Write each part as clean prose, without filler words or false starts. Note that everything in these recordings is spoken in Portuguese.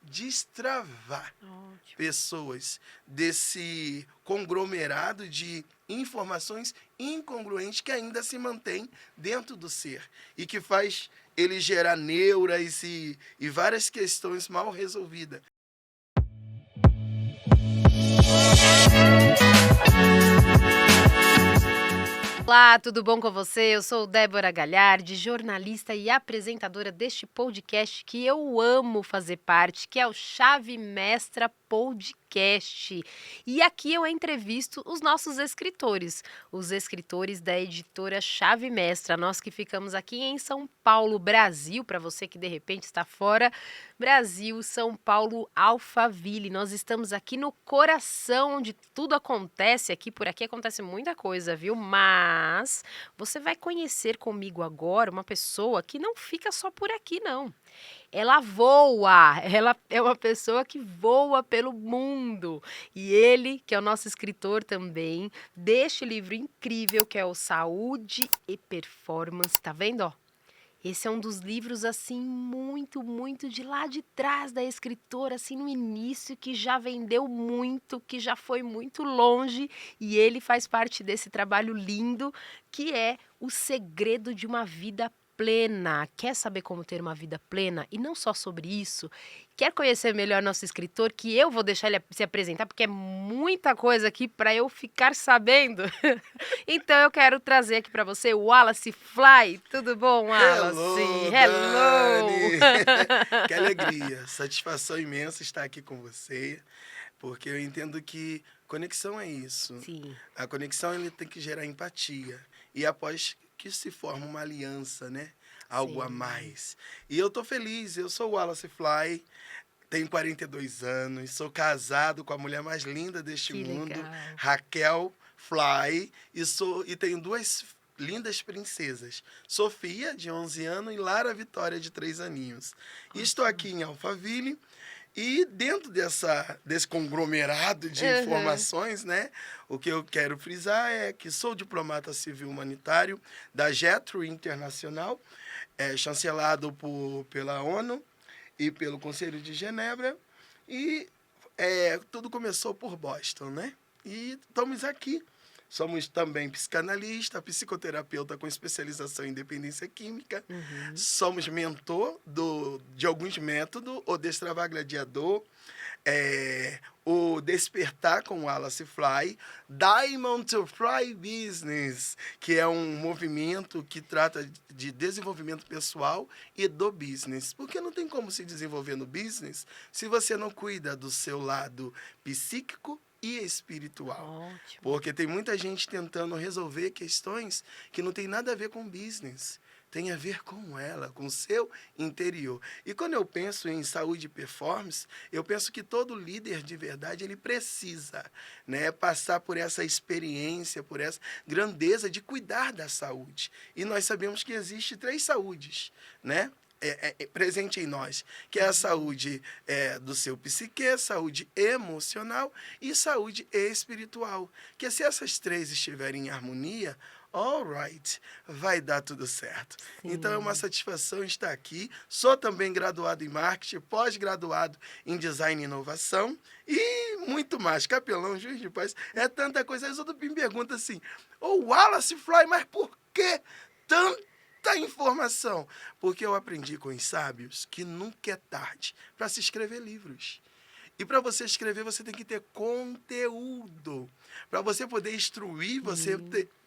destravar Ótimo. pessoas desse conglomerado de informações incongruentes que ainda se mantém dentro do ser e que faz ele gerar neuras e várias questões mal resolvidas. Olá, tudo bom com você? Eu sou Débora Galhardi, jornalista e apresentadora deste podcast que eu amo fazer parte, que é o Chave Mestra Podcast. E aqui eu entrevisto os nossos escritores, os escritores da editora Chave Mestra, nós que ficamos aqui em São Paulo, Brasil, para você que de repente está fora, Brasil, São Paulo, Alphaville. Nós estamos aqui no coração onde tudo acontece, por aqui acontece muita coisa, viu? Mas você vai conhecer comigo agora uma pessoa que não fica só por aqui, não. Ela voa, ela é uma pessoa que voa pelo mundo. E ele, que é o nosso escritor também, deste livro incrível que é o Saúde e Performance, tá vendo, ó? Esse é um dos livros, assim, muito, muito de lá de trás da escritora, assim, no início, que já vendeu muito, que já foi muito longe, e ele faz parte desse trabalho lindo, que é O Segredo de uma Vida Plena. Quer saber como ter uma vida plena? E não só sobre isso. Quer conhecer melhor nosso escritor, que eu vou deixar ele se apresentar, porque é muita coisa aqui para eu ficar sabendo. Então eu quero trazer aqui para você o Wallace Fly. Tudo bom, Wallace? Hello, Hello! Dani! Que alegria, satisfação imensa estar aqui com você, porque eu entendo que conexão é isso. Sim, A conexão ele tem que gerar empatia. E após que se forma uma aliança, né? Algo a sim. mais. E eu tô feliz, eu sou o Wallace Fly, tenho 42 anos, sou casado com a mulher mais linda deste Que mundo, legal. Raquel Fly, e tenho duas lindas princesas, Sofia, de 11 anos, e Lara Vitória, de 3 aninhos. E estou aqui em Alphaville, e dentro desse conglomerado de Uhum. informações, né, o que eu quero frisar é que sou diplomata civil humanitário da GETRO Internacional, chancelado pela ONU e pelo Conselho de Genebra, e tudo começou por Boston, né? E estamos aqui. Somos também psicanalista, psicoterapeuta com especialização em dependência química. Uhum. Somos mentor de alguns métodos, o Destravagladiador, o Despertar com Wallace Fly, Diamond to Fly Business, que é um movimento que trata de desenvolvimento pessoal e do business. Porque não tem como se desenvolver no business se você não cuida do seu lado psíquico e espiritual. Ótimo. Porque tem muita gente tentando resolver questões que não tem nada a ver com business. Tem a ver com ela, com o seu interior. E quando eu penso em saúde e performance, eu penso que todo líder de verdade ele precisa, né, passar por essa experiência, por essa grandeza de cuidar da saúde. E nós sabemos que existe 3 saúdes, né? Presente em nós, que é a saúde do seu psique, saúde emocional e saúde espiritual. Que se essas 3 estiverem em harmonia, all right, vai dar tudo certo. Sim. Então é uma satisfação estar aqui. Sou também graduado em marketing, pós-graduado em design e inovação e muito mais. Capelão, juiz de paz, é tanta coisa. Aí os outros me perguntam assim, Wallace Fly, mas por que tanta informação? Porque eu aprendi com os sábios que nunca é tarde para se escrever livros. E para você escrever, você tem que ter conteúdo. Para você poder instruir, você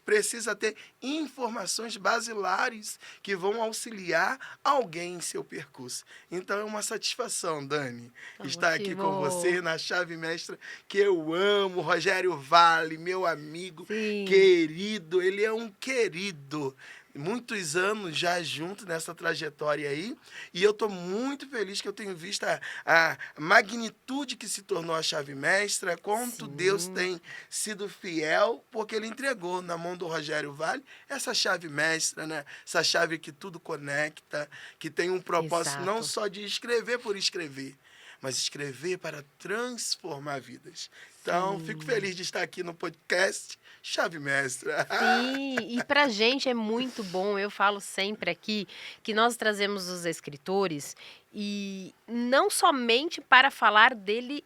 precisa ter informações basilares que vão auxiliar alguém em seu percurso. Então é uma satisfação, Dani, estar aqui com você na Chave Mestra, que eu amo. Rogério Vale, meu amigo, Sim. querido, ele é um querido. Muitos anos já junto nessa trajetória aí, e eu estou muito feliz que eu tenho visto a magnitude que se tornou a Chave Mestra, quanto Sim. Deus tem sido fiel, porque ele entregou na mão do Rogério Vale essa chave mestra, né? Essa chave que tudo conecta, que tem um propósito não só de escrever por escrever, mas escrever para transformar vidas. Então, fico feliz de estar aqui no podcast Chave Mestra. Sim, e pra gente é muito bom, eu falo sempre aqui, que nós trazemos os escritores E não somente para falar dele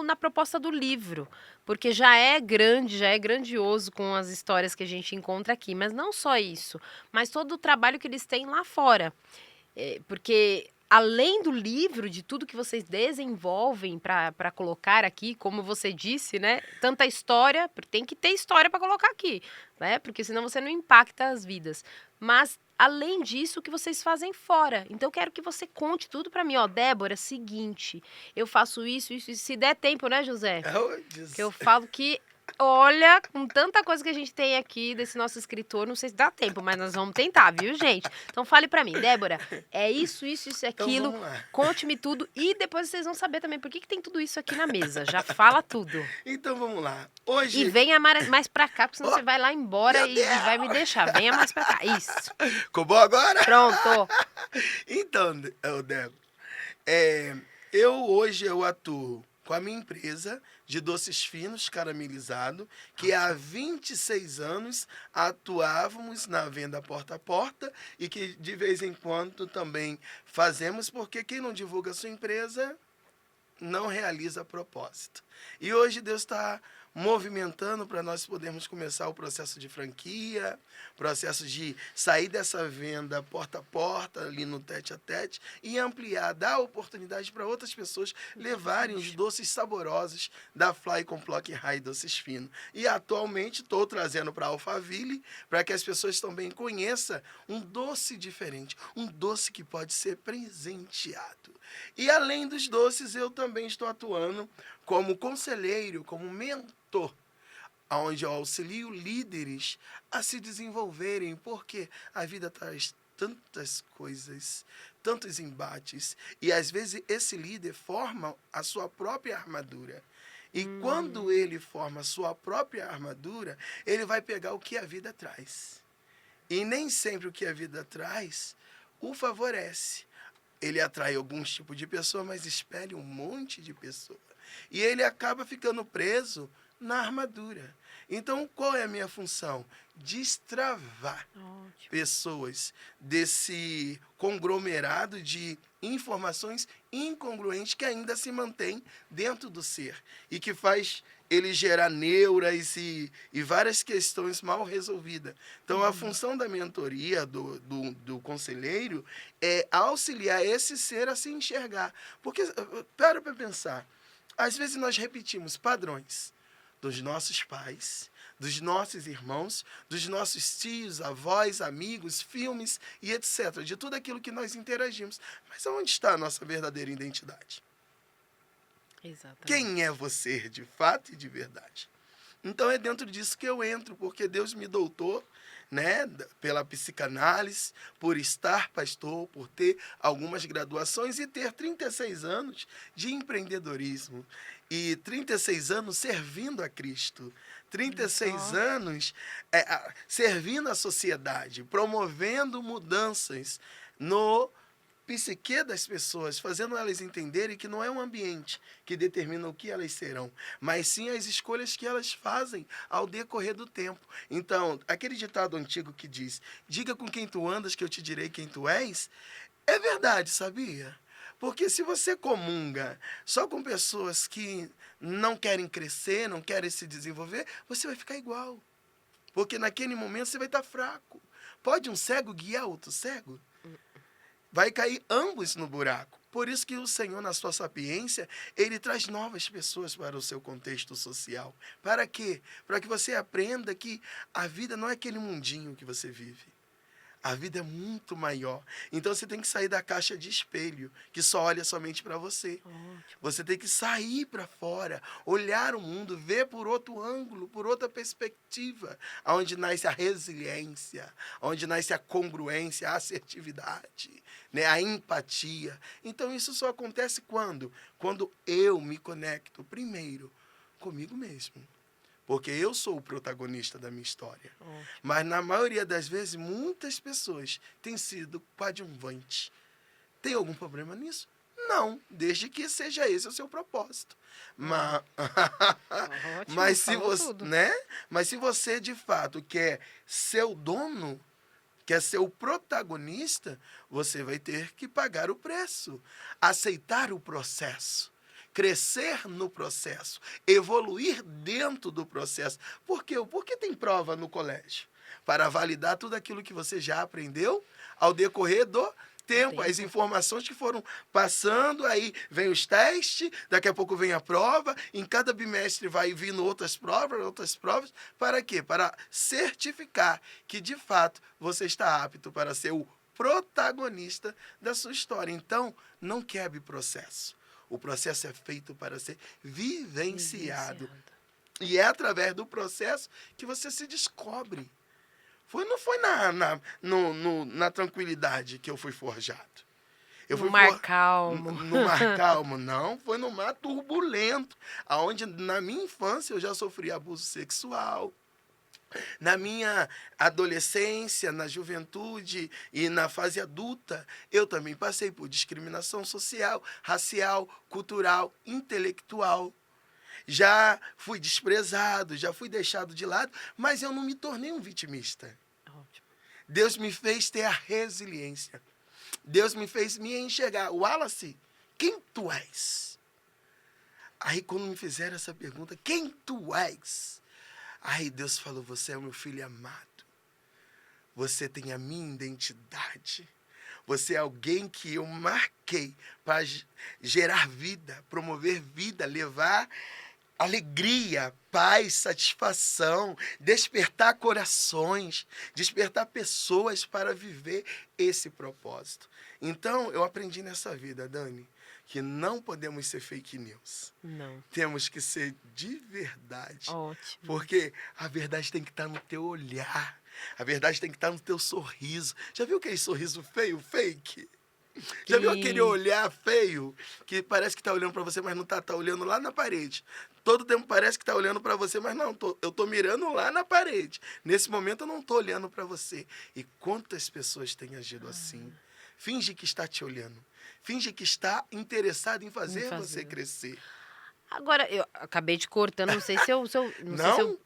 na proposta do livro, porque já é grande, já é grandioso com as histórias que a gente encontra aqui, mas não só isso, mas todo o trabalho que eles têm lá fora. Porque além do livro, de tudo que vocês desenvolvem para colocar aqui, como você disse, né? Tanta história, porque tem que ter história para colocar aqui, né? Porque senão você não impacta as vidas. Mas além disso, o que vocês fazem fora. Então eu quero que você conte tudo para mim, ó, Débora, seguinte, eu faço isso, isso, isso. Se der tempo, né, José? Oh, Que eu falo que, olha, com tanta coisa que a gente tem aqui desse nosso escritor, não sei se dá tempo, mas nós vamos tentar, viu, gente? Então fale pra mim, Débora, é isso, isso, isso e Então aquilo, vamos lá. conte-me tudo e depois vocês vão saber também por que tem tudo isso aqui na mesa. Já fala tudo. Então vamos lá. E Hoje. venha mais pra cá, porque senão Oh, você vai lá embora meu e Deus! vai me deixar. Venha mais pra cá. Isso. Ficou bom agora? Pronto. Então, Débora, eu atuo com a minha empresa de doces finos caramelizados, que há 26 anos atuávamos na venda porta a porta e que de vez em quando também fazemos, porque quem não divulga a sua empresa não realiza propósito. E hoje Deus está movimentando para nós podermos começar o processo de franquia, processo de sair dessa venda porta a porta, ali no tete a tete, e ampliar, dar oportunidade para outras pessoas levarem os doces saborosos da Fly Complock High Doces Fino. E atualmente estou trazendo para Alphaville, para que as pessoas também conheçam um doce diferente, um doce que pode ser presenteado. E além dos doces, eu também estou atuando como conselheiro, como mentor, onde eu auxilio líderes a se desenvolverem, porque a vida traz tantas coisas, tantos embates, e às vezes esse líder forma a sua própria armadura. E quando ele forma a sua própria armadura, ele vai pegar o que a vida traz. E nem sempre o que a vida traz o favorece. Ele atrai alguns tipos de pessoa, mas expele um monte de pessoa. E ele acaba ficando preso na armadura. Então, qual é a minha função? Destravar pessoas desse conglomerado de informações incongruentes que ainda se mantém dentro do ser e que faz ele gerar neuras e várias questões mal resolvidas. Então, a função da mentoria, do conselheiro, é auxiliar esse ser a se enxergar. Porque, para pensar, às vezes nós repetimos padrões dos nossos pais, dos nossos irmãos, dos nossos tios, avós, amigos, filmes e etc. De tudo aquilo que nós interagimos. Mas onde está a nossa verdadeira identidade? Exatamente. Quem é você de fato e de verdade? Então é dentro disso que eu entro, porque Deus me doutou, né, pela psicanálise, por estar pastor, por ter algumas graduações e ter 36 anos de empreendedorismo. E 36 anos servindo a Cristo. 36 anos servindo a sociedade, promovendo mudanças no psique das pessoas, fazendo elas entenderem que não é um ambiente que determina o que elas serão, mas sim as escolhas que elas fazem ao decorrer do tempo. Então, aquele ditado antigo que diz, diga com quem tu andas que eu te direi quem tu és, é verdade, sabia? Porque se você comunga só com pessoas que não querem crescer, não querem se desenvolver, você vai ficar igual. Porque naquele momento você vai estar fraco. Pode um cego guiar outro cego? Vai cair ambos no buraco. Por isso que o Senhor, na sua sapiência, ele traz novas pessoas para o seu contexto social. Para quê? Para que você aprenda que a vida não é aquele mundinho que você vive. A vida é muito maior. Então você tem que sair da caixa de espelho, que só olha somente para você. Ótimo. Você tem que sair para fora, olhar o mundo, ver por outro ângulo, por outra perspectiva, onde nasce a resiliência, onde nasce a congruência, a assertividade, né, a empatia. Então isso só acontece quando? Quando eu me conecto primeiro comigo mesmo. Porque eu sou o protagonista da minha história. Ótimo. Mas, na maioria das vezes, muitas pessoas têm sido coadjuvantes. Tem algum problema nisso? Não, desde que seja esse o seu propósito. Mas, Ótimo, mas, se falou você, tudo. né? Mas se você, de fato, quer ser o dono, quer ser o protagonista, você vai ter que pagar o preço, aceitar o processo, crescer no processo, evoluir dentro do processo. Por quê? Porque tem prova no colégio? Para validar tudo aquilo que você já aprendeu ao decorrer do tempo, as informações que foram passando, aí vem os testes, daqui a pouco vem a prova, em cada bimestre vai vindo outras provas, para quê? Para certificar que, de fato, você está apto para ser o protagonista da sua história. Então, não quebre processo. O processo é feito para ser vivenciado. E é através do processo que você se descobre. Não foi na tranquilidade que eu fui forjado. No mar calmo. No mar calmo, não. Foi no mar turbulento, onde na minha infância eu já sofri abuso sexual. Na minha adolescência, na juventude e na fase adulta, eu também passei por discriminação social, racial, cultural, intelectual. Já fui desprezado, já fui deixado de lado, mas eu não me tornei um vitimista. Ótimo. Deus me fez ter a resiliência. Deus me fez me enxergar. Wallace, quem tu és? Aí quando me fizeram essa pergunta, quem tu és? Aí Deus falou, você é o meu filho amado. Você tem a minha identidade. Você é alguém que eu marquei para gerar vida, promover vida, levar alegria, paz, satisfação, despertar corações, despertar pessoas para viver esse propósito. Então, eu aprendi nessa vida, Dani, que não podemos ser fake news. Não. Temos que ser de verdade. Ótimo. Porque a verdade tem que estar no teu olhar. A verdade tem que estar no teu sorriso. Já viu aquele sorriso feio, fake? Já viu aquele olhar feio que parece que está olhando para você, mas não está, está olhando lá na parede? Todo tempo parece que está olhando para você, mas não, eu estou mirando lá na parede. Nesse momento eu não estou olhando para você. E quantas pessoas têm agido assim? Finge que está te olhando. Finge que está interessado em fazer você crescer. Agora, eu acabei te cortando, não sei se eu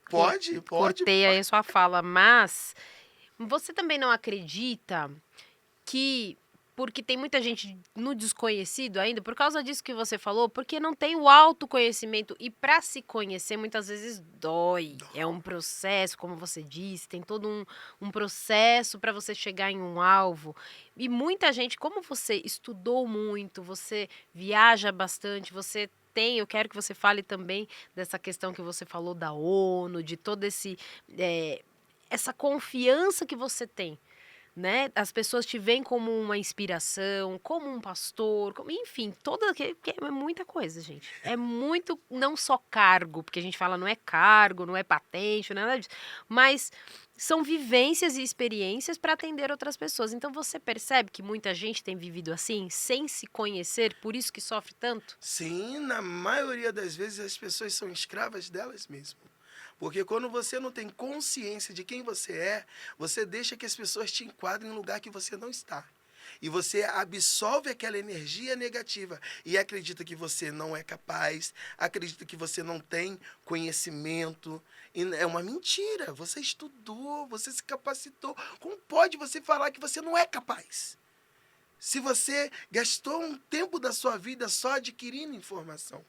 pode. Cortei aí a sua fala, mas você também não acredita que, porque tem muita gente no desconhecido ainda, por causa disso que você falou, porque não tem o autoconhecimento, e para se conhecer muitas vezes dói. É um processo, como você disse, tem todo um processo para você chegar em um alvo. E muita gente, como você estudou muito, você viaja bastante, eu quero que você fale também dessa questão que você falou da ONU, de todo essa confiança que você tem, né? As pessoas te veem como uma inspiração, como um pastor, enfim, é muita coisa, gente. É muito, não só cargo, porque a gente fala não é cargo, não é patente, nada disso, mas são vivências e experiências para atender outras pessoas. Então você percebe que muita gente tem vivido assim, sem se conhecer, por isso que sofre tanto? Sim, na maioria das vezes as pessoas são escravas delas mesmas. Porque quando você não tem consciência de quem você é, você deixa que as pessoas te enquadrem em um lugar que você não está. E você absorve aquela energia negativa e acredita que você não é capaz, acredita que você não tem conhecimento. E é uma mentira. Você estudou, você se capacitou. Como pode você falar que você não é capaz? Se você gastou um tempo da sua vida só adquirindo informação.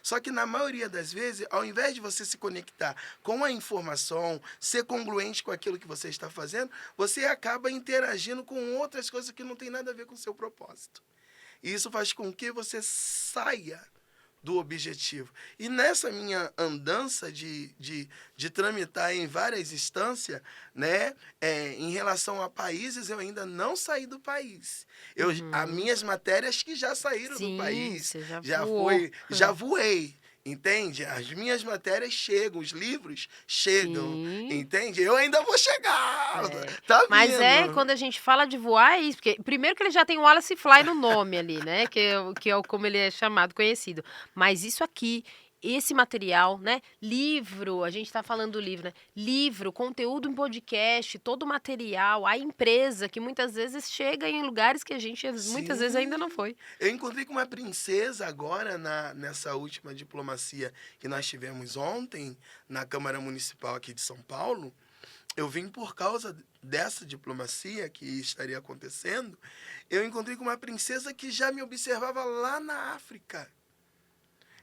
Só que na maioria das vezes, ao invés de você se conectar com a informação, ser congruente com aquilo que você está fazendo, você acaba interagindo com outras coisas que não tem nada a ver com o seu propósito. E isso faz com que você saia do objetivo. E nessa minha andança de tramitar em várias instâncias, né, em relação a países, eu ainda não saí do país. As minhas matérias que já saíram do país, você já voei. Entende? As minhas matérias chegam, os livros chegam, entende? Eu ainda vou chegar, tá vindo. Mas quando a gente fala de voar, é isso. Porque, primeiro que ele já tem o Wallace Fly no nome ali, né? Que é como ele é chamado, conhecido. Mas isso aqui, esse material, né? Livro, a gente tá falando do livro, né? Livro, conteúdo em podcast, todo o material, a empresa que muitas vezes chega em lugares que a gente muitas vezes ainda não foi. Eu encontrei com uma princesa agora nessa última diplomacia que nós tivemos ontem na Câmara Municipal aqui de São Paulo. eu vim por causa dessa diplomacia que estaria acontecendo. Eu encontrei com uma princesa que já me observava lá na África.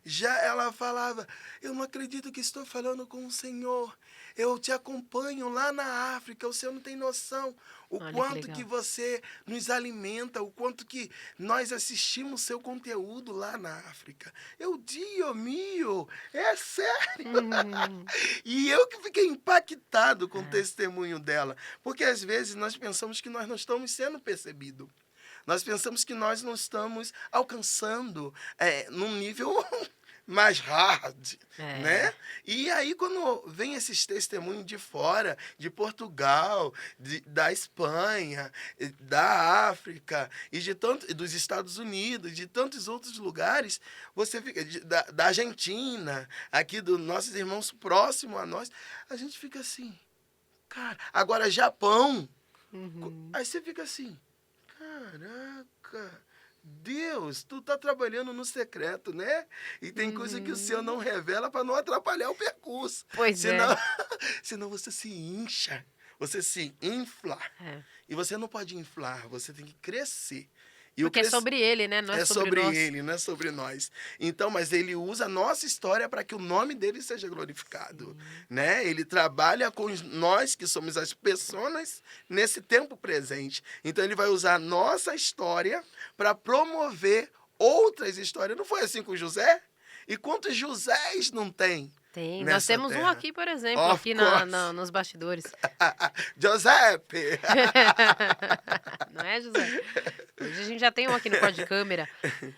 Já ela falava, eu não acredito que estou falando com o Senhor. Eu te acompanho lá na África, o Senhor não tem noção. O Olha que quanto legal. que você nos alimenta, o quanto que nós assistimos seu conteúdo lá na África. Eu, Dio mio, é sério. Hum, E eu que fiquei impactado com o é. testemunho dela. Porque às vezes nós pensamos que nós não estamos sendo percebidos. Nós pensamos que nós não estamos alcançando num nível mais hard, É. né? E aí, quando vem esses testemunhos de fora, de Portugal, da Espanha, da África, e dos Estados Unidos, de tantos outros lugares, você fica, da Argentina, aqui dos nossos irmãos próximos a nós, a gente fica assim, cara. Agora, Japão, Uhum. aí você fica assim, caraca, Deus, tu tá trabalhando no secreto, né? E tem coisa que o Senhor não Uhum. revela para não atrapalhar o percurso. Pois Senão, é. senão você se incha, você se infla. É. E você não pode inflar, você tem que crescer. E o Porque é sobre ele, né? Não é é sobre sobre nós. ele, não é sobre nós. Então, mas ele usa a nossa história para que o nome dele seja glorificado, Sim. né? Ele trabalha com nós que somos as pessoas nesse tempo presente. Então ele vai usar a nossa história para promover outras histórias. Não foi assim com José? E quantos Josés não tem Tem. Nós nessa temos um terra? aqui, por exemplo, Of aqui course. nos bastidores. Giuseppe. Não é, José? Hoje a gente já tem um aqui no quarto de câmera.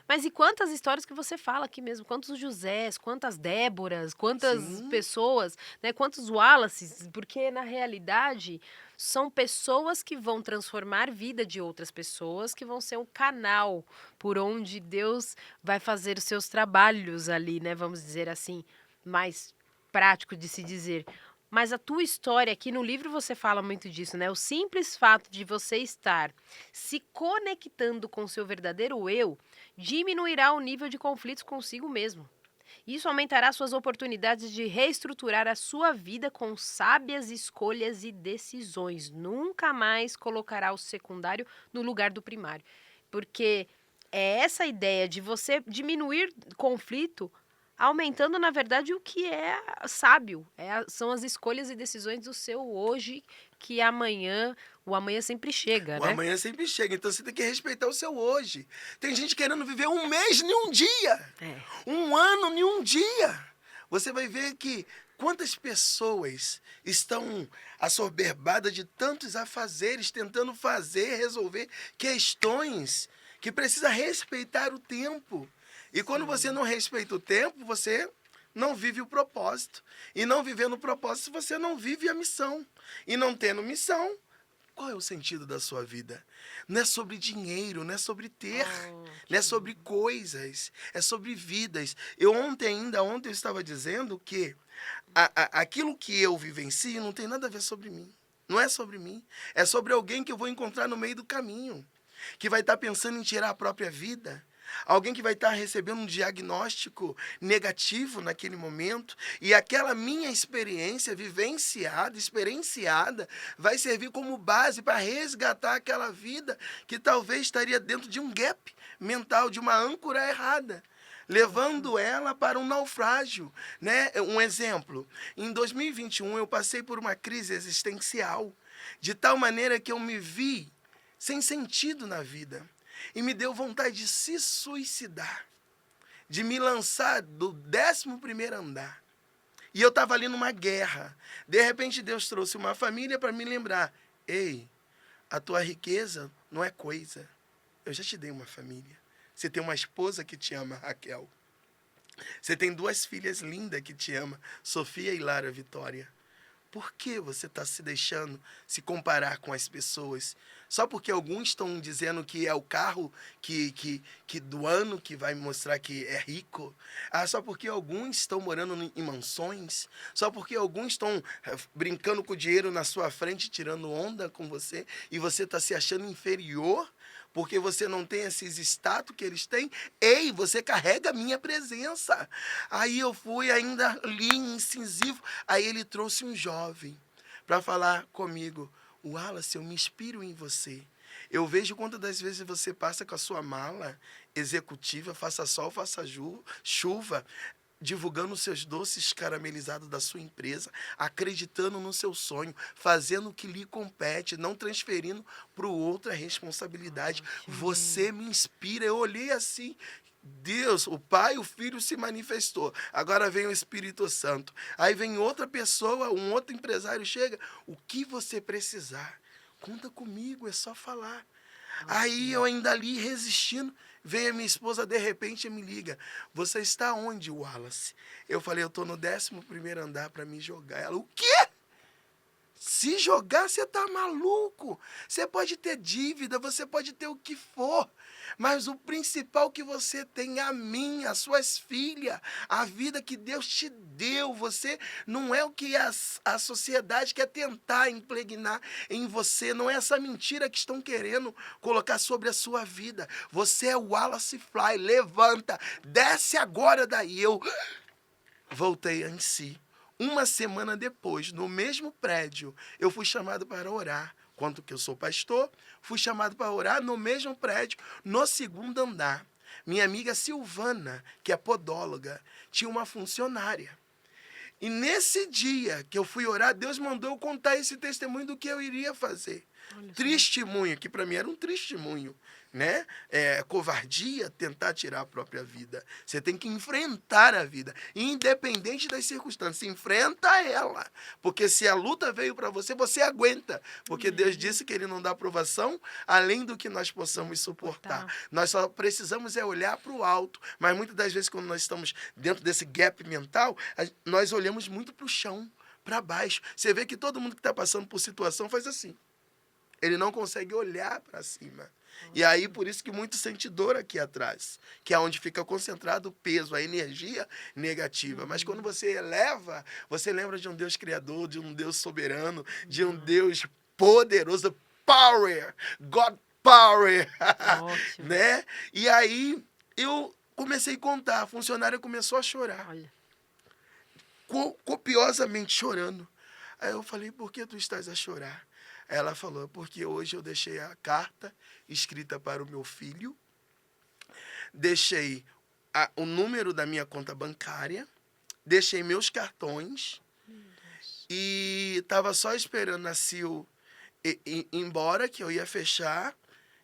Mas e quantas histórias que você fala aqui mesmo? Quantos Josés, quantas Déboras, quantas Sim. pessoas, né? Quantos Wallaces? Porque, na realidade, são pessoas que vão transformar a vida de outras pessoas, que vão ser o canal por onde Deus vai fazer os seus trabalhos ali, né? Vamos dizer assim, mais prático de se dizer. Mas a tua história, aqui no livro você fala muito disso, né? O simples fato de você estar se conectando com o seu verdadeiro eu diminuirá o nível de conflitos consigo mesmo. Isso aumentará suas oportunidades de reestruturar a sua vida com sábias escolhas e decisões. Nunca mais colocará o secundário no lugar do primário. Porque é essa ideia de você diminuir conflito, aumentando, na verdade, o que é sábio. São as escolhas e decisões do seu hoje, que o amanhã sempre chega, O né? amanhã sempre chega, então você tem que respeitar o seu hoje. Tem gente querendo viver um mês em um dia, É. um ano em um dia. Você vai ver que quantas pessoas estão assoberbadas de tantos afazeres, tentando fazer, resolver questões que precisa respeitar o tempo. E quando você Sim. não respeita o tempo, você não vive o propósito. E não vivendo o propósito, você não vive a missão. E não tendo missão, qual é o sentido da sua vida? Não é sobre dinheiro, não é sobre ter, não é sobre coisas, é sobre vidas. Ontem eu estava dizendo que aquilo que eu vivencio não tem nada a ver sobre mim. Não é sobre mim, é sobre alguém que eu vou encontrar no meio do caminho, que vai estar pensando em tirar a própria vida. Alguém que vai estar recebendo um diagnóstico negativo naquele momento, e aquela minha experiência vivenciada, experienciada, vai servir como base para resgatar aquela vida que talvez estaria dentro de um gap mental, de uma âncora errada, levando ela para um naufrágio, né? Um exemplo, em 2021 eu passei por uma crise existencial, de tal maneira que eu me vi sem sentido na vida. E me deu vontade de se suicidar, de me lançar do 11º andar. E eu estava ali numa guerra. De repente Deus trouxe uma família para me lembrar. Ei, a tua riqueza não é coisa. Eu já te dei uma família. Você tem uma esposa que te ama, Raquel. Você tem 2 filhas lindas que te amam, Sofia e Lara Vitória. Por que você está se deixando se comparar com as pessoas? Só porque alguns estão dizendo que é o carro que do ano que vai mostrar que é rico? Só porque alguns estão morando em mansões? Só porque alguns estão brincando com o dinheiro na sua frente, tirando onda com você, e você está se achando inferior? Porque você não tem esses status que eles têm? Ei, você carrega a minha presença. Aí eu fui ainda ali incisivo. Aí ele trouxe um jovem para falar comigo: Wallace, eu me inspiro em você. Eu vejo quantas das vezes você passa com a sua mala executiva, faça sol, faça chuva, divulgando os seus doces caramelizados da sua empresa, acreditando no seu sonho, fazendo o que lhe compete, não transferindo para o outro a responsabilidade. Você me inspira. Eu olhei assim, Deus, o Pai, o Filho se manifestou. Agora vem o Espírito Santo. Aí vem outra pessoa, um outro empresário chega. O que você precisar, conta comigo, é só falar. Aí eu ainda ali resistindo, vem a minha esposa, de repente me liga: você está onde, Wallace? Eu falei: eu estou no 11º andar para me jogar. Ela: o quê? Se jogar, você tá maluco. Você pode ter dívida, você pode ter o que for, mas o principal que você tem é a mim, as suas filhas, a vida que Deus te deu. Você não é o que a sociedade quer tentar impregnar em você, não é essa mentira que estão querendo colocar sobre a sua vida. Você é o Wallace Fly, levanta, desce agora daí. Eu voltei em si. Uma semana depois, no mesmo prédio, eu fui chamado para orar. Quanto que eu sou pastor, fui chamado para orar no mesmo prédio, no 2º andar. Minha amiga Silvana, que é podóloga, tinha uma funcionária. E nesse dia que eu fui orar, Deus mandou eu contar esse testemunho do que eu iria fazer. Testemunho, que para mim era um testemunho, né? Covardia tentar tirar a própria vida. Você tem que enfrentar a vida, independente das circunstâncias. Enfrenta ela, porque se a luta veio para você, você aguenta. Porque Deus disse que Ele não dá aprovação além do que nós possamos suportar. Nós só precisamos olhar para o alto. Mas muitas das vezes, quando nós estamos dentro desse gap mental, nós olhamos muito para o chão, para baixo. Você vê que todo mundo que está passando por situação faz assim. Ele não consegue olhar para cima. E aí, por isso que muito sente dor aqui atrás, que é onde fica concentrado o peso, a energia negativa. Mas quando você eleva, você lembra de um Deus criador, de um Deus soberano, de um Deus poderoso, power, God power, né? E aí, eu comecei a contar, a funcionária começou a chorar. Olha. Copiosamente chorando. Aí eu falei: por que tu estás a chorar? Ela falou: porque hoje eu deixei a carta escrita para o meu filho, deixei o número da minha conta bancária, deixei meus cartões e estava só esperando a Sil ir embora, que eu ia fechar,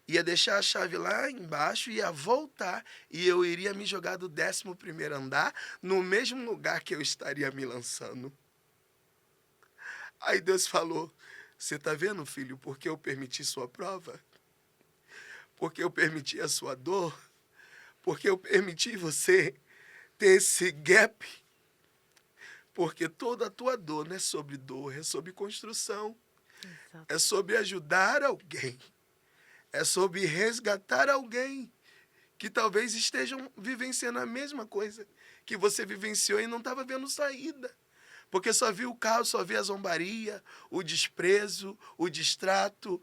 ia deixar a chave lá embaixo, ia voltar e eu iria me jogar do 11º andar, no mesmo lugar que eu estaria me lançando. Aí Deus falou: você está vendo, filho, porque eu permiti sua prova? Porque eu permiti a sua dor? Porque eu permiti você ter esse gap? Porque toda a tua dor não é sobre dor, é sobre construção. Exato. É sobre ajudar alguém. É sobre resgatar alguém que talvez estejam vivenciando a mesma coisa que você vivenciou e não estava vendo saída. Porque só viu o caos, só viu a zombaria, o desprezo, o distrato,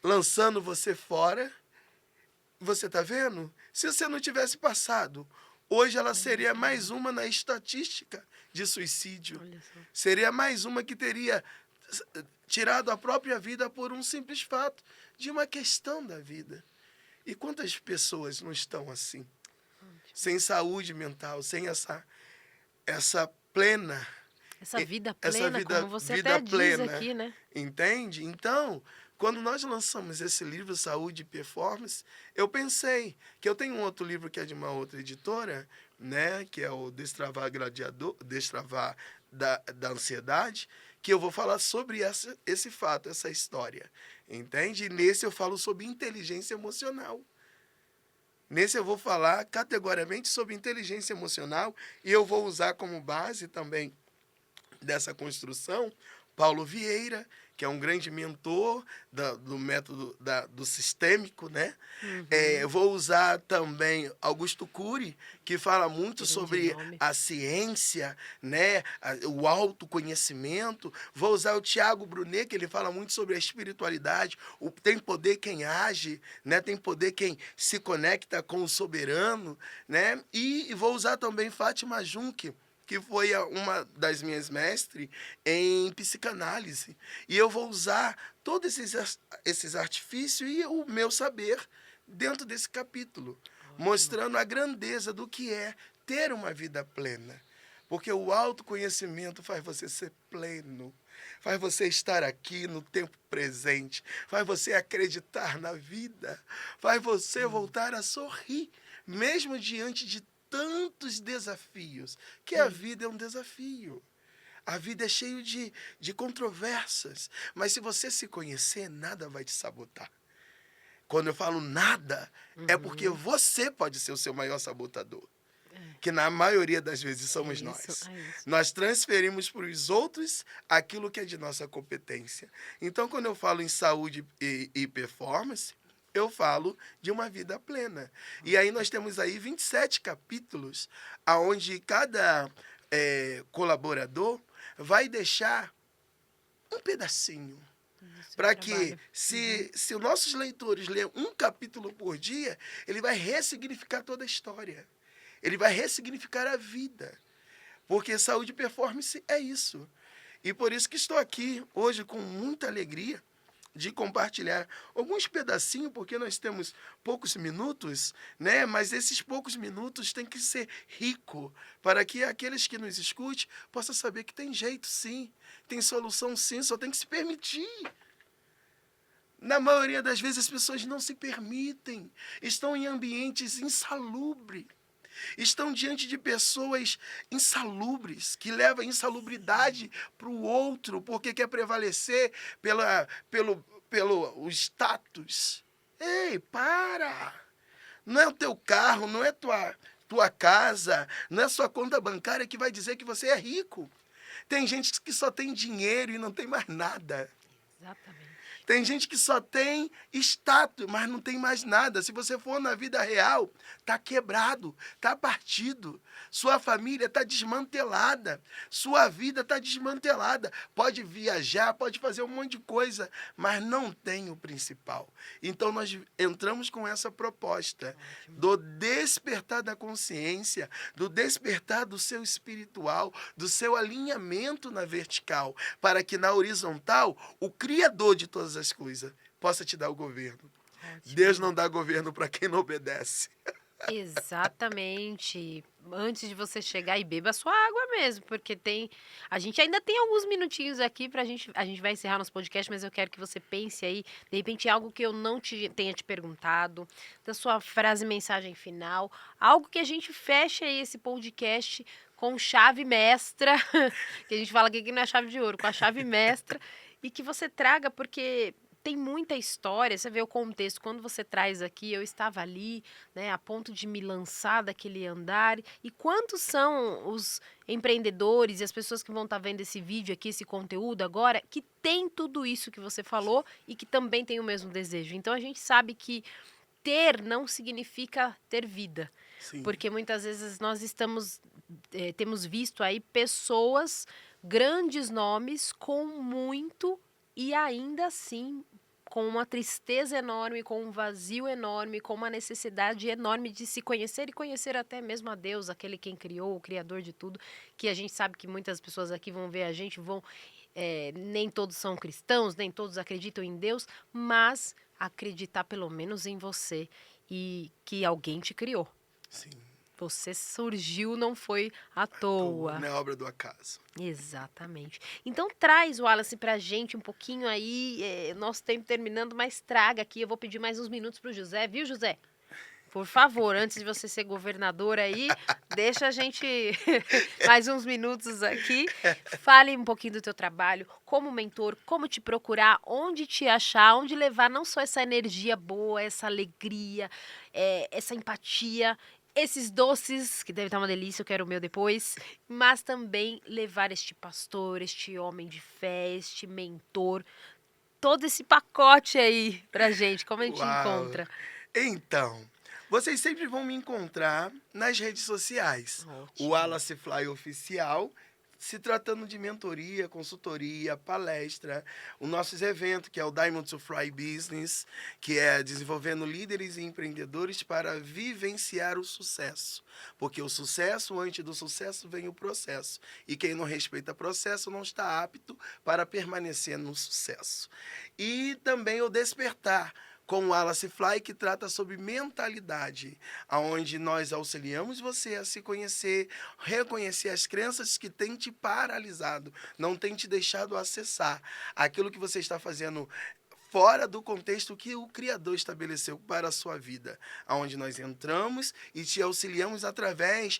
lançando você fora. Você está vendo? Se você não tivesse passado, hoje ela seria mais uma na estatística de suicídio. Seria mais uma que teria tirado a própria vida por um simples fato de uma questão da vida. E quantas pessoas não estão assim? Sem saúde mental, sem essa plena. Essa vida plena, como você até diz aqui, né? Entende? Então, quando nós lançamos esse livro, Saúde e Performance, eu pensei que eu tenho um outro livro que é de uma outra editora, né? Que é o Destravar da Ansiedade, que eu vou falar sobre esse fato, essa história. Entende? E nesse eu falo sobre inteligência emocional. Nesse eu vou falar categoricamente sobre inteligência emocional e eu vou usar como base também dessa construção Paulo Vieira, que é um grande mentor do método do sistêmico, né? Eu vou usar também Augusto Cury, que fala muito sobre a ciência, né? O autoconhecimento. Vou usar o Tiago Brunet, que ele fala muito sobre a espiritualidade. Tem poder quem age, né? Tem poder quem se conecta com o soberano, né? E vou usar também Fátima Junque, que foi uma das minhas mestres em psicanálise. E eu vou usar todos esses artifícios e o meu saber dentro desse capítulo, mostrando a grandeza do que é ter uma vida plena. Porque o autoconhecimento faz você ser pleno, faz você estar aqui no tempo presente, faz você acreditar na vida, faz você voltar a sorrir, mesmo diante de tantos desafios, que a vida é um desafio. A vida é cheia de controvérsias, mas se você se conhecer, nada vai te sabotar. Quando eu falo nada, é porque você pode ser o seu maior sabotador. Que na maioria das vezes somos nós. Nós transferimos para os outros aquilo que é de nossa competência. Então, quando eu falo em saúde e performance, eu falo de uma vida plena. E aí nós temos aí 27 capítulos, onde cada colaborador vai deixar um pedacinho. Para que, se os nossos leitores lerem um capítulo por dia, ele vai ressignificar toda a história. Ele vai ressignificar a vida. Porque saúde e performance é isso. E por isso que estou aqui hoje com muita alegria de compartilhar alguns pedacinhos, porque nós temos poucos minutos, né? Mas esses poucos minutos têm que ser rico para que aqueles que nos escutem possam saber que tem jeito sim, tem solução sim, só tem que se permitir. Na maioria das vezes as pessoas não se permitem, estão em ambientes insalubres. Estão diante de pessoas insalubres, que levam a insalubridade para o outro, porque quer prevalecer pelo status. Ei, para! Não é o teu carro, não é tua casa, não é sua conta bancária que vai dizer que você é rico. Tem gente que só tem dinheiro e não tem mais nada. Exatamente. Tem gente que só tem status, mas não tem mais nada. Se você for na vida real, está quebrado, está partido. Sua família está desmantelada. Sua vida está desmantelada. Pode viajar, pode fazer um monte de coisa, mas não tem o principal. Então, nós entramos com essa proposta do despertar da consciência, do despertar do seu espiritual, do seu alinhamento na vertical, para que na horizontal, o Criador de todas as coisas possa te dar o governo. Ótimo. Deus não dá governo para quem não obedece. Exatamente. Antes de você chegar, e beba sua água mesmo, porque a gente ainda tem alguns minutinhos aqui a gente vai encerrar nosso podcast, mas eu quero que você pense aí, de repente algo que eu não tenha te perguntado, da sua frase, mensagem final, algo que a gente feche aí esse podcast com chave mestra, que a gente fala que não é chave de ouro, com a chave mestra, e que você traga, porque tem muita história, você vê o contexto, quando você traz aqui, eu estava ali, né, a ponto de me lançar daquele andar, e quantos são os empreendedores e as pessoas que vão estar vendo esse vídeo aqui, esse conteúdo agora, que tem tudo isso que você falou e que também tem o mesmo desejo. Então a gente sabe que ter não significa ter vida. Sim. Porque muitas vezes nós temos visto aí pessoas, grandes nomes, com muito e ainda assim com uma tristeza enorme, com um vazio enorme, com uma necessidade enorme de se conhecer e conhecer até mesmo a Deus, aquele quem criou, o Criador de tudo, que a gente sabe que muitas pessoas aqui vão ver a gente, nem todos são cristãos, nem todos acreditam em Deus, mas acreditar pelo menos em você e que alguém te criou. Sim. Você surgiu, não foi à toa. Não é obra do acaso. Exatamente. Então traz, Wallace, pra gente um pouquinho aí, nosso tempo terminando, mas traga aqui, eu vou pedir mais uns minutos pro José, viu, José? Por favor, antes de você ser governador aí, deixa a gente mais uns minutos aqui. Fale um pouquinho do teu trabalho, como mentor, como te procurar, onde te achar, onde levar não só essa energia boa, essa alegria, essa empatia, esses doces, que deve estar uma delícia, eu quero o meu depois, mas também levar este pastor, este homem de fé, este mentor, todo esse pacote aí pra gente, como a gente encontra. Então, vocês sempre vão me encontrar nas redes sociais. Ótimo. O Wallace Fly Oficial, se tratando de mentoria, consultoria, palestra, os nossos eventos, que é o Diamond to Fly Business, que é desenvolvendo líderes e empreendedores para vivenciar o sucesso. Porque o sucesso, antes do sucesso, vem o processo. E quem não respeita o processo não está apto para permanecer no sucesso. E também o despertar, com o Wallace Fly, que trata sobre mentalidade, onde nós auxiliamos você a se conhecer, reconhecer as crenças que têm te paralisado, não têm te deixado acessar aquilo que você está fazendo fora do contexto que o Criador estabeleceu para a sua vida, onde nós entramos e te auxiliamos através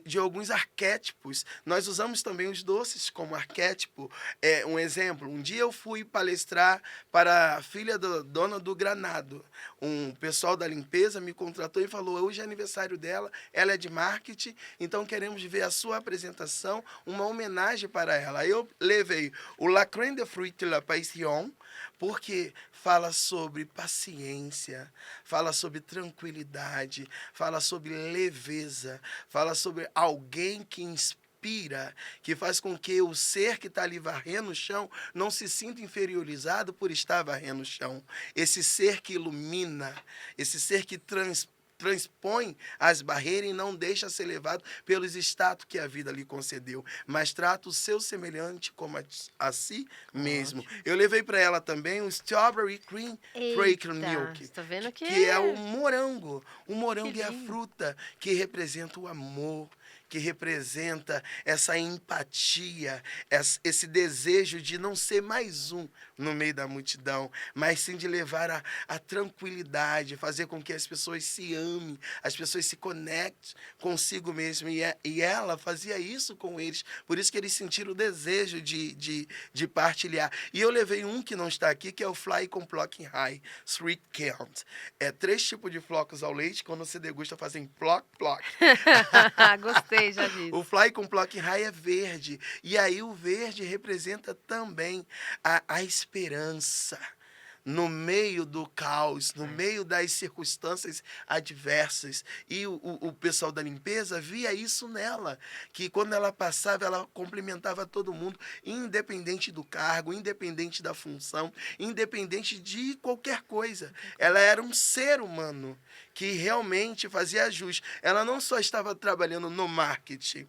de alguns arquétipos. Nós usamos também os doces como arquétipo. Um exemplo, um dia eu fui palestrar para a filha da dona do Granado. Um pessoal da limpeza me contratou e falou, hoje é aniversário dela, ela é de marketing, então queremos ver a sua apresentação, uma homenagem para ela. Aí eu levei o La Crème de Fruit de la Passion, porque fala sobre paciência, fala sobre tranquilidade, fala sobre leveza, fala sobre alguém que inspira, que faz com que o ser que está ali varrendo o chão não se sinta inferiorizado por estar varrendo o chão. Esse ser que ilumina, esse ser que transpõe as barreiras e não deixa ser levado pelos status que a vida lhe concedeu, mas trata o seu semelhante como a si mesmo. Ótimo. Eu levei para ela também o Strawberry Cream Fragrant Milk, Tá vendo que é o que morango. O morango é a lindo. fruta que representa o amor, que representa essa empatia, esse desejo de não ser mais um no meio da multidão, mas sim de levar a tranquilidade, fazer com que as pessoas se amem, as pessoas se conectem consigo mesmo. E ela fazia isso com eles, por isso que eles sentiram o desejo de partilhar. E eu levei um que não está aqui, que é o Fly com Plocking High, Sweet Count. É 3 tipos de flocos ao leite, quando você degusta, fazem ploc, ploc. Gostei já disso. O Fly com Plocking High é verde. E aí o verde representa também a esperança. No meio do caos, no meio das circunstâncias adversas. E o pessoal da limpeza via isso nela, que quando ela passava, ela cumprimentava todo mundo, independente do cargo, independente da função, independente de qualquer coisa. Ela era um ser humano que realmente fazia jus. Ela não só estava trabalhando no marketing,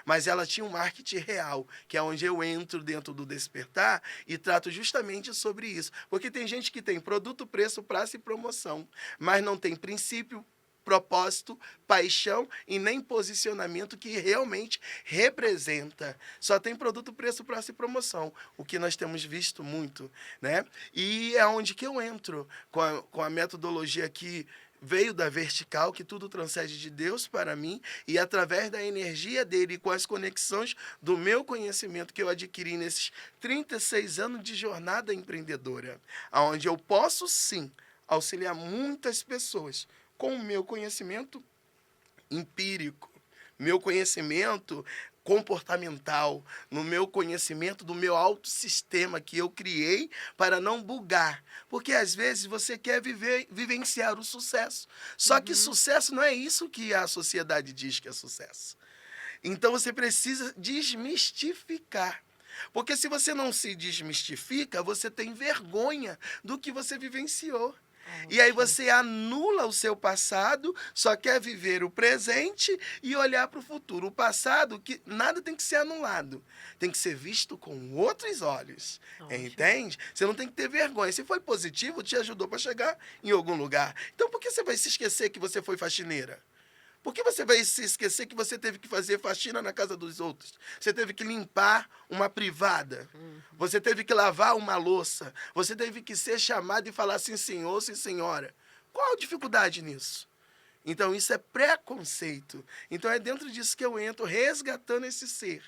mas ela tinha um marketing real, que é onde eu entro dentro do Despertar e trato justamente sobre isso. Porque tem gente que tem produto, preço, prazo e promoção, mas não tem princípio, propósito, paixão e nem posicionamento que realmente representa. Só tem produto, preço, prazo e promoção, o que nós temos visto muito, né? E é onde que eu entro com a metodologia que veio da vertical, que tudo transcende de Deus para mim, e através da energia dele, com as conexões do meu conhecimento que eu adquiri nesses 36 anos de jornada empreendedora, onde eu posso, sim, auxiliar muitas pessoas com o meu conhecimento empírico, meu conhecimento comportamental, no meu conhecimento do meu autossistema que eu criei para não bugar. Porque às vezes você quer vivenciar o sucesso. Só que sucesso não é isso que a sociedade diz que é sucesso. Então você precisa desmistificar. Porque se você não se desmistifica, você tem vergonha do que você vivenciou. E aí você anula o seu passado, só quer viver o presente e olhar para o futuro. O passado, que nada tem que ser anulado, tem que ser visto com outros olhos. Entende? Você não tem que ter vergonha. Se foi positivo, te ajudou para chegar em algum lugar. Então por que você vai se esquecer que você foi faxineira? Por que você vai se esquecer que você teve que fazer faxina na casa dos outros? Você teve que limpar uma privada. Você teve que lavar uma louça. Você teve que ser chamado e falar assim, senhor, sim, senhora. Qual a dificuldade nisso? Então, isso é preconceito. Então, é dentro disso que eu entro, resgatando esse ser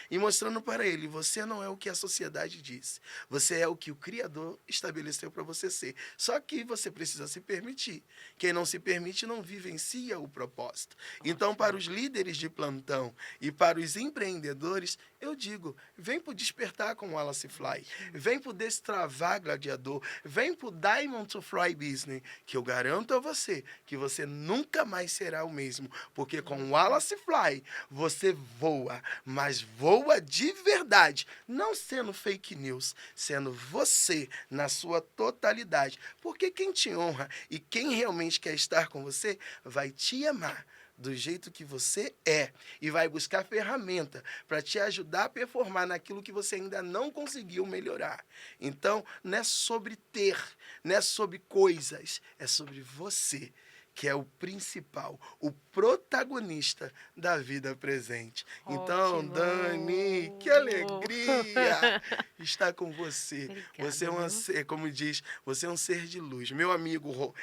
e mostrando para ele, você não é o que a sociedade diz. Você é o que o Criador estabeleceu para você ser. Só que você precisa se permitir. Quem não se permite não vivencia o propósito. Então, para os líderes de plantão e para os empreendedores, eu digo, vem para o Despertar com o Wallace Fly. Vem para o Destravar Gladiador. Vem para o Diamond to Fly Business, que eu garanto a você que você nunca mais será o mesmo. Porque com o Wallace Fly, você voa, mas voa de verdade, não sendo fake news, sendo você na sua totalidade. Porque quem te honra e quem realmente quer estar com você vai te amar do jeito que você é e vai buscar ferramenta para te ajudar a performar naquilo que você ainda não conseguiu melhorar. Então, não é sobre ter, não é sobre coisas, é sobre você, que é o principal, o protagonista da vida presente. Então, Ótimo. Dani, que alegria estar com você. Obrigada, Você é um viu? ser, como diz, você é um ser de luz. Meu amigo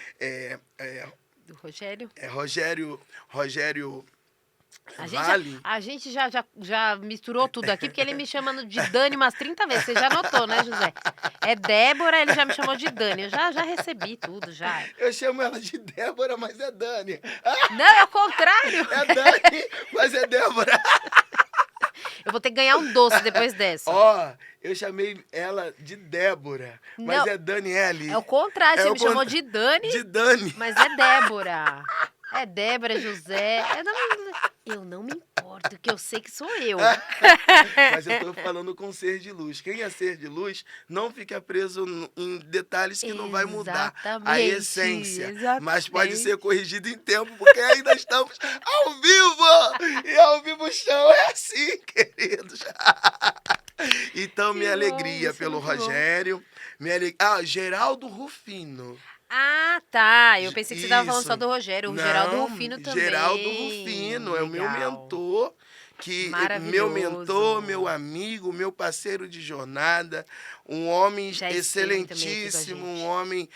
Do Rogério. Rogério A gente, Vale. a gente já misturou tudo aqui, porque ele me chamando de Dani umas 30 vezes. Você já notou, né, José? É Débora, ele já me chamou de Dani. Eu já recebi tudo, já. Eu chamo ela de Débora, mas é Dani. Não, é o contrário. É Dani, mas é Débora. Eu vou ter que ganhar um doce depois dessa. Ó, eu chamei ela de Débora, mas Não, é Daniele. é o contrário, É você o me chamou contra- de Dani, De Dani. mas é Débora. É Débora, José. Eu não me importo, que eu sei que sou eu. Mas eu tô falando com ser de luz. Quem é ser de luz não fica preso em detalhes que não vai mudar a Exatamente, essência. exatamente. Mas pode ser corrigido em tempo, porque ainda estamos ao vivo! E ao vivo o chão é assim, queridos. Então, Que minha bom, alegria isso é pelo muito bom. Rogério. Geraldo Rufino. Ah, tá. Eu pensei que você estava falando Isso. só do Rogério. O Geraldo Rufino também. Geraldo Rufino é o meu Legal. mentor. Meu Maravilhoso. mentor, meu amigo, meu parceiro de jornada, um homem Já esteve também aqui com a excelentíssimo, gente. um homem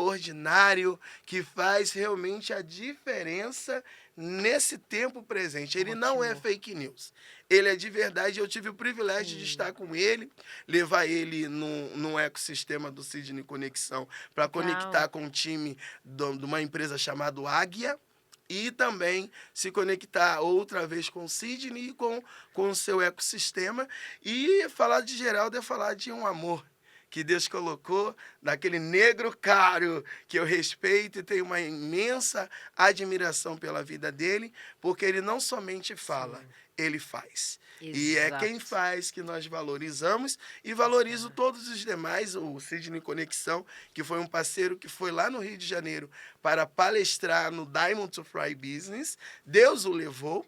extraordinário, que faz realmente a diferença nesse tempo presente. Ele não é Ótimo. fake news. Ele é de verdade. Eu tive o privilégio de estar com ele, levar ele num ecossistema do Sidney Conexão para Legal. conectar com um time de uma empresa chamada Águia. E também se conectar outra vez com o Sidney e com o seu ecossistema. E falar de Geraldo é falar de um amor que Deus colocou, daquele negro caro que eu respeito e tenho uma imensa admiração pela vida dele, porque ele não somente fala, ele faz. E é Exato. quem faz que nós valorizamos e valorizo todos os demais. O Sidney Conexão, que foi um parceiro que foi lá no Rio de Janeiro para palestrar no Diamond to Fry Business. Deus o levou.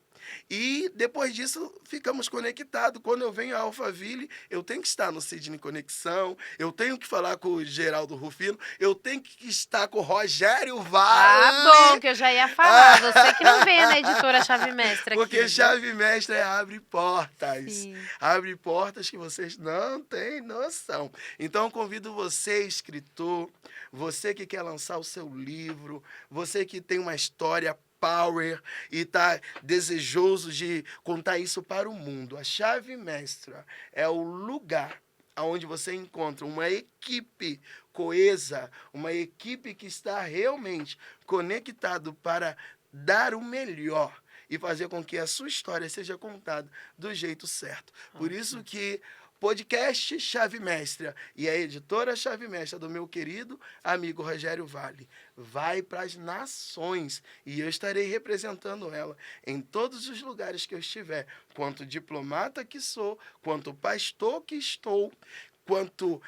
E depois disso ficamos conectados. Quando eu venho a Alphaville, eu tenho que estar no Sidney Conexão, eu tenho que falar com o Geraldo Rufino, eu tenho que estar com o Rogério Vale. Ah, bom, que eu já ia falar. Você que não vem na editora Chave Mestra aqui. Porque viu? chave mestra abre portas. Sim. Abre portas que vocês não têm noção. Então, eu convido você, escritor, você que quer lançar o seu livro, você que tem uma história power e está desejoso de contar isso para o mundo. A Chave Mestra é o lugar onde você encontra uma equipe coesa, uma equipe que está realmente conectado para dar o melhor e fazer com que a sua história seja contada do jeito certo. Por isso que podcast Chave Mestra e a editora Chave Mestra do meu querido amigo Rogério Vale vai para as nações e eu estarei representando ela em todos os lugares que eu estiver, quanto diplomata que sou, quanto pastor que estou, quanto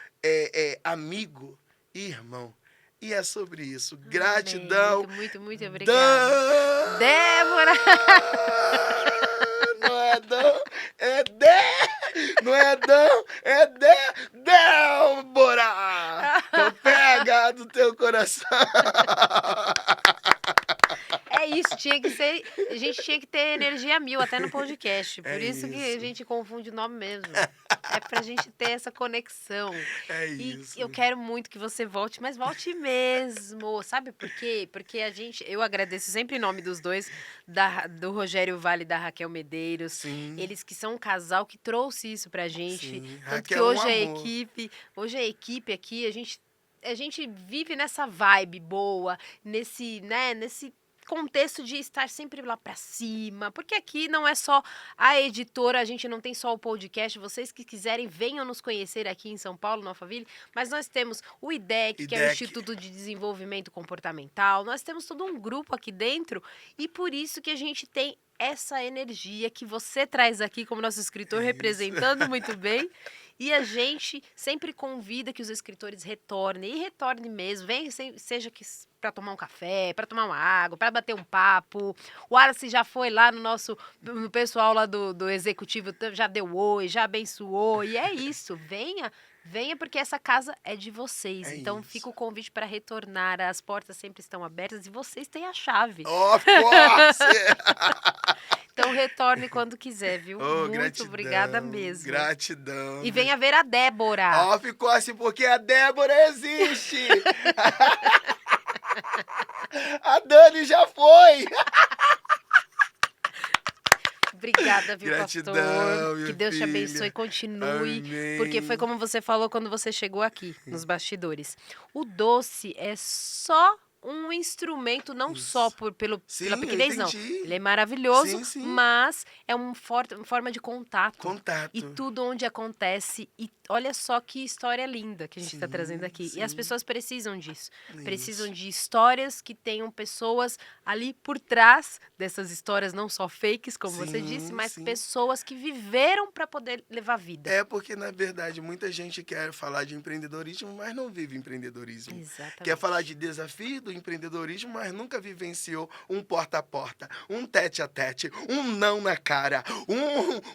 amigo e irmão. E é sobre isso. Gratidão. Muito obrigada. Débora! Não é Dão, é Não é Dão, é Débora! Então pega do teu coração. É isso, tinha que ser. A gente tinha que ter energia 1000 até no podcast. Por isso que a isso. gente confunde o nome mesmo. É pra gente ter essa conexão. É E isso. eu quero muito que você volte, mas volte mesmo. Sabe por quê? Porque eu agradeço sempre em nome dos dois, do Rogério Vale e da Raquel Medeiros. Sim. Eles que são um casal que trouxe isso pra gente. Sim. Tanto que Raquel é um hoje amor. a equipe aqui, a gente vive nessa vibe boa, nesse contexto de estar sempre lá pra cima, porque aqui não é só a editora, a gente não tem só o podcast, vocês que quiserem venham nos conhecer aqui em São Paulo, no Alphaville, mas nós temos o IDEC, que é o Instituto de Desenvolvimento Comportamental, nós temos todo um grupo aqui dentro e por isso que a gente tem essa energia que você traz aqui como nosso escritor, Isso. representando muito bem. E a gente sempre convida que os escritores retornem, e retornem mesmo, vem, seja que para tomar um café, para tomar uma água, para bater um papo. O Wallace já foi lá no pessoal lá do executivo, já deu oi, já abençoou, e é isso, venha porque essa casa é de vocês. É Então isso. fica o convite para retornar, as portas sempre estão abertas e vocês têm a chave. Of course! Então retorne quando quiser, viu? Oh, Muito gratidão, obrigada mesmo. Gratidão. E venha ver a Débora. Of course, porque a Débora existe! A Dani já foi! Obrigada, viu, Gratidão, pastor? minha Que Deus te filha. abençoe e continue. Amém. Porque foi como você falou quando você chegou aqui, nos bastidores. O doce é só um instrumento, não só pela Sim, pequenez, eu não. entendi. Ele é maravilhoso, Sim, sim. mas é uma forma de contato. Contato. E tudo onde acontece. E olha só que história linda que a gente está Sim, trazendo aqui. E as sim. pessoas precisam disso. Isso. Precisam de histórias que tenham pessoas ali por trás dessas histórias, não só fakes, como você Sim, disse, mas sim. pessoas que viveram para poder levar vida. É porque, na verdade, muita gente quer falar de empreendedorismo, mas não vive empreendedorismo. Exatamente. Quer falar de desafio do empreendedorismo, mas nunca vivenciou um porta a porta, um tete a tete, um não na cara,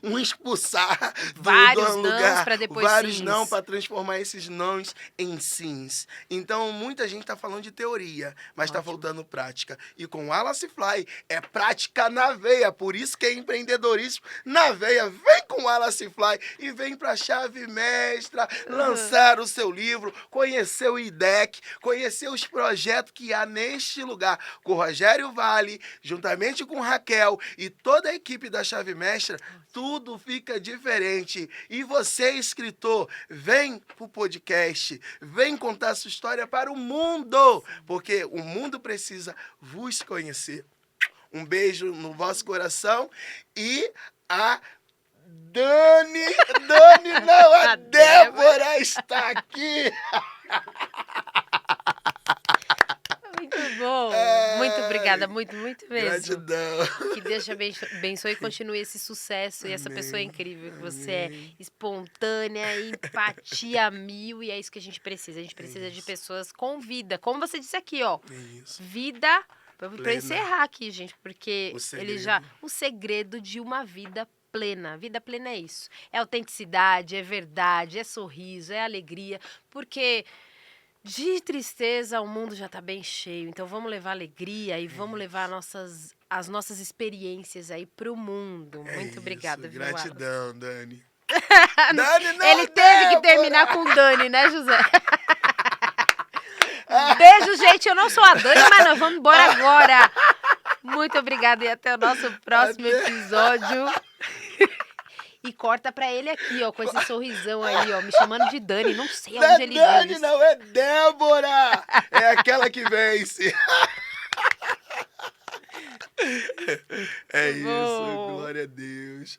um expulsar Vários do nãos lugar, pra depois vários sims. não para transformar esses nãos em sims. Então, muita gente está falando de teoria, mas está Ótimo. faltando prática. E com o Wallace Fly, é prática na veia, por isso que é empreendedorismo na veia. Vem com o Wallace Fly e vem para a Chave Mestra lançar o seu livro, conhecer o IDEC, conhecer os projetos que há neste lugar, com o Rogério Vale, juntamente com Raquel e toda a equipe da Chave Mestra, tudo fica diferente. E você, escritor, vem pro podcast, vem contar sua história para o mundo, porque o mundo precisa vos conhecer. Um beijo no vosso coração e a Dani não, a Débora está aqui. Muito bom. Muito obrigada, muito mesmo. Gratidão. Que Deus te abençoe e continue esse sucesso. E essa pessoa incrível que você é, Amém. espontânea, empatia mil. E é isso que a gente precisa. A gente precisa de pessoas com vida. Como você disse aqui, ó. É isso. Vida. Pra Plena. encerrar aqui, gente, porque O segredo. ele já. O segredo de uma vida plena. Vida plena é isso. É autenticidade, é verdade, é sorriso, é alegria. Porque de tristeza o mundo já tá bem cheio. Então vamos levar alegria e vamos levar as nossas experiências aí pro mundo. É Muito isso. obrigada, viu, Wallace? Gratidão, Dani. Dani não, Ele teve que Débora. terminar com Dani, né, José? Beijo, gente. Eu não sou a Dani, mas nós vamos embora agora. Muito obrigada e até o nosso próximo Até. episódio. E corta pra ele aqui, ó, com esse sorrisão aí, ó, me chamando de Dani. Não sei Não é onde ele viu Dani, isso. não, é Débora. É aquela que vence. É isso, Bom. glória a Deus.